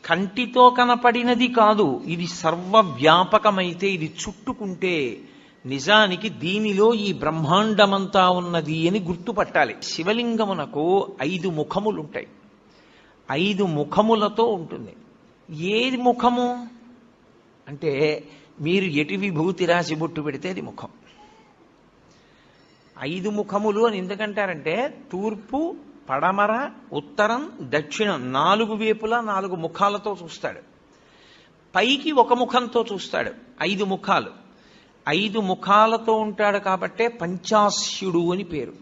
కంటితో కనపడినది కాదు, ఇది సర్వవ్యాపకమైతే, ఇది చుట్టుకుంటే నిజానికి దీనిలో ఈ బ్రహ్మాండమంతా ఉన్నది అని గుర్తుపట్టాలి. శివలింగమునకు 5 ముఖములుంటాయి. 5 ముఖములతో ఉంటుంది. ఏది ముఖము అంటే, మీరు ఎటు విభూతి రాసి బొట్టు పెడితే అది ముఖం. 5 ముఖములు అని ఎందుకంటారంటే, తూర్పు, పడమర, ఉత్తరం, దక్షిణం 4 వైపులా 4 ముఖాలతో చూస్తాడు. పైకి 1 ముఖంతో చూస్తాడు. 5 ముఖాలు. 5 ముఖాలతో ఉంటాడు కాబట్టే పంచాస్యుడు అని పేరు.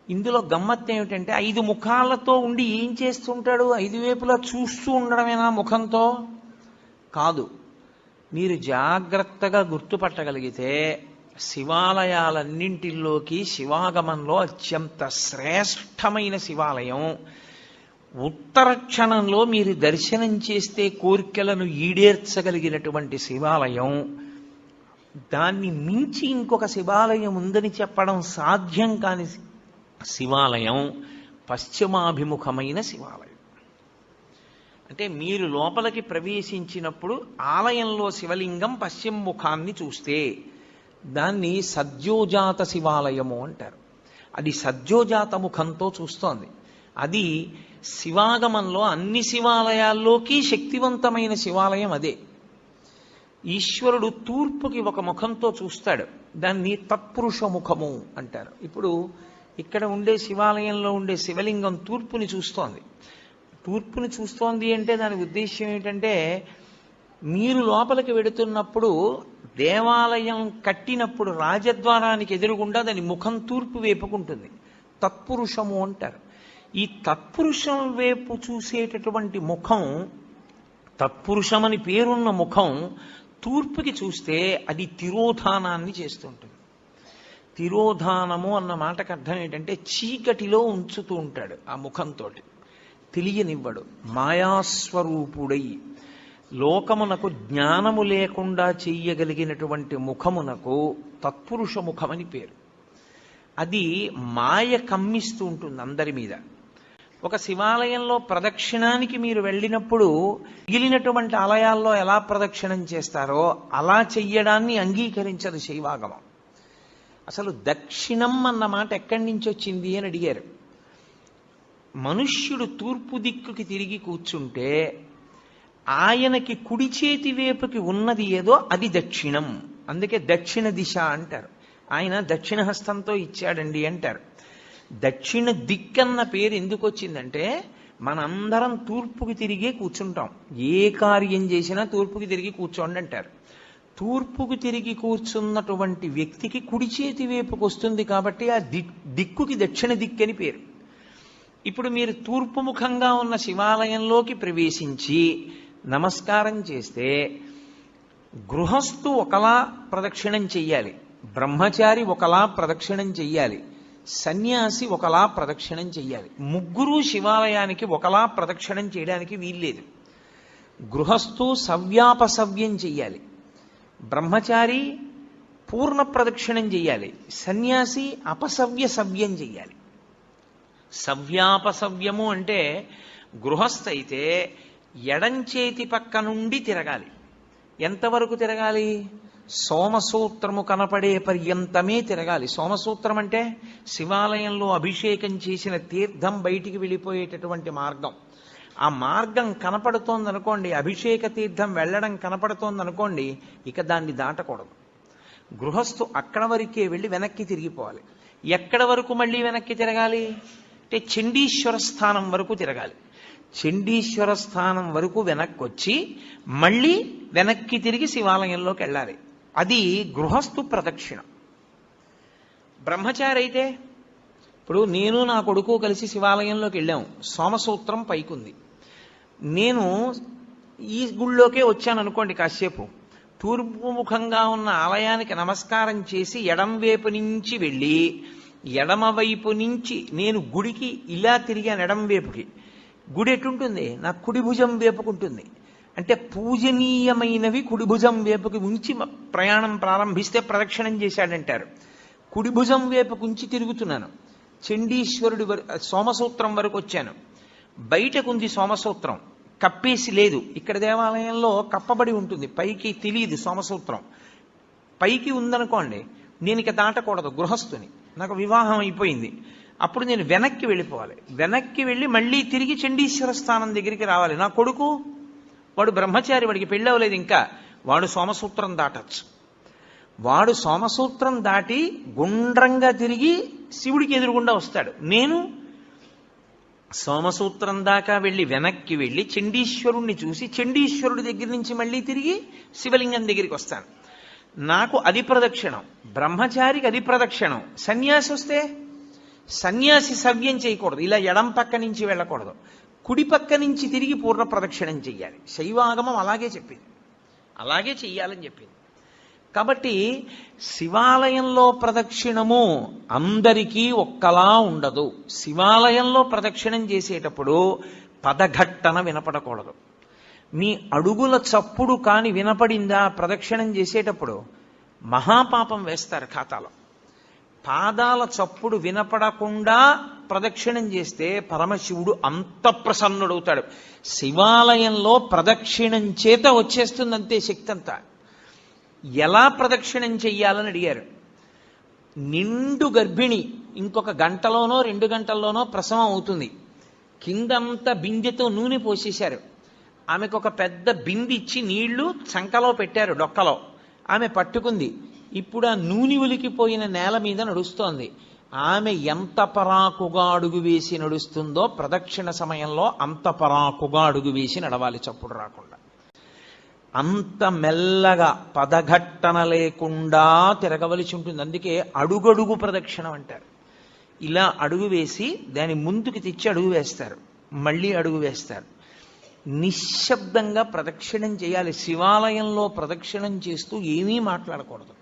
ఇందులో గమ్మత్తు ఏమిటంటే, 5 ముఖాలతో ఉండి ఏం చేస్తుంటాడు? 5 వైపులా చూస్తూ ఉండడమేనా ముఖంతో? కాదు. మీరు జాగ్రత్తగా గుర్తుపట్టగలిగితే శివాలయాలన్నింటిలోకి శివాగమంలో అత్యంత శ్రేష్టమైన శివాలయం, ఉత్తర క్షణంలో మీరు దర్శనం చేస్తే కోరికలను ఈడేర్చగలిగినటువంటి శివాలయం, దాన్ని మించి ఇంకొక శివాలయం ఉందని చెప్పడం సాధ్యం కాని శివాలయం పశ్చిమాభిముఖమైన శివాలయం. అంటే మీరు లోపలికి ప్రవేశించినప్పుడు ఆలయంలో శివలింగం పశ్చిమ ముఖాన్ని చూస్తే దాన్ని సద్యోజాత శివాలయము అంటారు. అది సద్యోజాత ముఖంతో చూస్తోంది. అది శివాగమంలో అన్ని శివాలయాల్లోకి శక్తివంతమైన శివాలయం అదే. ఈశ్వరుడు తూర్పుకి 1 ముఖంతో చూస్తాడు. దాన్ని తత్పురుష ముఖము అంటారు. ఇప్పుడు ఇక్కడ ఉండే శివాలయంలో ఉండే శివలింగం తూర్పుని చూస్తోంది. తూర్పుని చూస్తోంది అంటే దాని ఉద్దేశ్యం ఏంటంటే, మీరు లోపలికి వెడుతున్నప్పుడు దేవాలయం కట్టినప్పుడు రాజద్వారానికి ఎదురుగుండా దాని ముఖం తూర్పు వైపుకుంటుంది. తత్పురుషము అంటారు. ఈ తత్పురుషం వైపు చూసేటటువంటి ముఖం, తత్పురుషమని పేరున్న ముఖం తూర్పుకి చూస్తే అది తిరోధానాన్ని చేస్తుంటుంది. తిరోధానము అన్న మాటకు అర్థం ఏంటంటే, చీకటిలో ఉంచుతూ ఉంటాడు. ఆ ముఖంతో తెలియనివ్వడు. మాయాస్వరూపుడై లోకమునకు జ్ఞానము లేకుండా చెయ్యగలిగినటువంటి ముఖమునకు తత్పురుష ముఖమని పేరు. అది మాయ కమ్మిస్తూ ఉంటుంది అందరి మీద. ఒక శివాలయంలో ప్రదక్షిణానికి మీరు వెళ్ళినప్పుడు మిగిలినటువంటి ఆలయాల్లో ఎలా ప్రదక్షిణం చేస్తారో అలా చెయ్యడాన్ని అంగీకరించదు శైవాగమం. అసలు దక్షిణం అన్న మాట ఎక్కడి నుంచి వచ్చింది అని అడిగారు. మనుష్యుడు తూర్పు దిక్కుకి తిరిగి కూర్చుంటే ఆయనకి కుడి చేతి వైపుకి ఉన్నది ఏదో అది దక్షిణం. అందుకే దక్షిణ దిశ అంటారు. ఆయన దక్షిణ హస్తంతో ఇచ్చాడండి అంటారు. దక్షిణ దిక్కన్న పేరు ఎందుకు వచ్చిందంటే, మనందరం తూర్పుకి తిరిగే కూర్చుంటాం. ఏ కార్యం చేసినా తూర్పుకి తిరిగి కూర్చోండి అంటారు. తూర్పుకి తిరిగి కూర్చున్నటువంటి వ్యక్తికి కుడి చేతి వైపుకి వస్తుంది కాబట్టి ఆ దిక్కుకి దక్షిణ దిక్కని పేరు. ఇప్పుడు మీరు తూర్పు ముఖంగా ఉన్న శివాలయంలోకి ప్రవేశించి నమస్కారం చేస్తే గృహస్థు ఒకలా ప్రదక్షిణం చెయ్యాలి, బ్రహ్మచారి ఒకలా ప్రదక్షిణం చెయ్యాలి, సన్యాసి ఒకలా ప్రదక్షిణం చెయ్యాలి. ముగ్గురు శివాలయానికి ఒకలా ప్రదక్షిణం చేయడానికి వీల్లేదు. గృహస్థు సవ్యాపసవ్యం చెయ్యాలి, బ్రహ్మచారి పూర్ణ ప్రదక్షిణం చెయ్యాలి, సన్యాసి అపసవ్య సవ్యం చెయ్యాలి. సవ్యాపసవ్యము అంటే గృహస్థ అయితే ఎడంచేతి పక్క నుండి తిరగాలి. ఎంతవరకు తిరగాలి? సోమసూత్రము కనపడే పర్యంతమే తిరగాలి. సోమసూత్రం అంటే శివాలయంలో అభిషేకం చేసిన తీర్థం బయటికి వెళ్ళిపోయేటటువంటి మార్గం. ఆ మార్గం కనపడుతోందనుకోండి, అభిషేక తీర్థం వెళ్ళడం కనపడుతోందనుకోండి, ఇక దాన్ని దాటకూడదు. గృహస్థు అక్కడ వరకే వెళ్ళి వెనక్కి తిరిగిపోవాలి. ఎక్కడ వరకు మళ్ళీ వెనక్కి తిరగాలి అంటే చండీశ్వర స్థానం వరకు తిరగాలి. చండీశ్వర స్థానం వరకు వెనక్కి వచ్చి మళ్ళీ వెనక్కి తిరిగి శివాలయంలోకి వెళ్ళాలి. అది గృహస్థు ప్రదక్షిణ. బ్రహ్మచారి అయితే, ఇప్పుడు నేను నా కొడుకు కలిసి శివాలయంలోకి వెళ్ళాము, సోమసూత్రం పైకుంది, నేను ఈ గుళ్ళోకే వచ్చాను అనుకోండి, కాసేపు తూర్పు ముఖంగా ఉన్న ఆలయానికి నమస్కారం చేసి ఎడం వైపు నుంచి వెళ్ళి ఎడమవైపు నుంచి నేను గుడికి ఇలా తిరిగాను. ఎడం వైపుకి గుడి ఎటుంటుంది? నా కుడి భుజం వైపుకుంటుంది. అంటే పూజనీయమైనవి కుడి భుజం వైపుకి ఉంచి ప్రయాణం ప్రారంభిస్తే ప్రదక్షిణం చేశాడంటారు. కుడి భుజం వైపుకు ఉంచి తిరుగుతున్నాను. చండీశ్వరుడి సోమసూత్రం వరకు వచ్చాను. బయటకుంది సోమసూత్రం, కప్పేసి లేదు. ఇక్కడ దేవాలయంలో కప్పబడి ఉంటుంది, పైకి తెలియదు సోమసూత్రం. పైకి ఉందనుకోండి, నేను ఇక దాటకూడదు, గృహస్థుని, నాకు వివాహం అయిపోయింది, అప్పుడు నేను వెనక్కి వెళ్ళిపోవాలి. వెనక్కి వెళ్ళి మళ్ళీ తిరిగి చండీశ్వర స్థానం దగ్గరికి రావాలి. నా కొడుకు వాడు బ్రహ్మచారి, వాడికి పెళ్ళి అవ్వలేదు ఇంకా, వాడు సోమసూత్రం దాటచ్చు. వాడు సోమసూత్రం దాటి గుండ్రంగా తిరిగి శివుడికి ఎదురుగుండా వస్తాడు. నేను సోమసూత్రం దాకా వెళ్ళి వెనక్కి వెళ్ళి చండీశ్వరుణ్ణి చూసి చండీశ్వరుడి దగ్గర నుంచి మళ్ళీ తిరిగి శివలింగం దగ్గరికి వస్తాను. నాకు అది ప్రదక్షిణం, బ్రహ్మచారికి అది ప్రదక్షిణం. సన్యాసి వస్తే సన్యాసి సవ్యం చేయకూడదు, ఇలా ఎడం పక్క నుంచి వెళ్ళకూడదు, కుడి పక్క నుంచి తిరిగి పూర్ణ ప్రదక్షిణం చెయ్యాలి. శైవాగమం అలాగే చెప్పింది, అలాగే చెయ్యాలని చెప్పింది. కాబట్టి శివాలయంలో ప్రదక్షిణము అందరికీ ఒక్కలా ఉండదు. శివాలయంలో ప్రదక్షిణం చేసేటప్పుడు పదఘట్టన వినపడకూడదు. మీ అడుగుల చప్పుడు కాని వినపడిందా ప్రదక్షిణం చేసేటప్పుడు మహాపాపం వేస్తారు ఖాతాలో. పాదాల చప్పుడు వినపడకుండా ప్రదక్షిణం చేస్తే పరమశివుడు అంత ప్రసన్నుడవుతాడు. శివాలయంలో ప్రదక్షిణం చేత వచ్చేస్తుందంతే శక్తి అంతా. ఎలా ప్రదక్షిణం చెయ్యాలని అడిగారు. నిండు గర్భిణి, ఇంకొక గంటలోనో 2 గంటల్లోనో ప్రసవం అవుతుంది. కిందంతా బిందెతో నూనె పోసేశారు. ఆమెకు ఒక పెద్ద బింది ఇచ్చి నీళ్లు చంకలో పెట్టారు, డొక్కలో. ఆమె పట్టుకుంది. ఇప్పుడు ఆ నూనె ఉలికిపోయిన నేల మీద నడుస్తోంది. ఆమె ఎంత పరాకుగా అడుగు వేసి నడుస్తుందో ప్రదక్షిణ సమయంలో అంత పరాకుగా అడుగు వేసి నడవాలి, చప్పుడు రాకుండా. అంత మెల్లగా పదఘట్టన లేకుండా తిరగవలసి ఉంటుంది. అందుకే అడుగడుగు ప్రదక్షిణం అంటారు. ఇలా అడుగు వేసి దాని ముందుకు తెచ్చి అడుగు వేస్తారు, మళ్ళీ అడుగు వేస్తారు. నిశ్శబ్దంగా ప్రదక్షిణం చేయాలి. శివాలయంలో ప్రదక్షిణం చేస్తూ ఏమీ మాట్లాడకూడదు.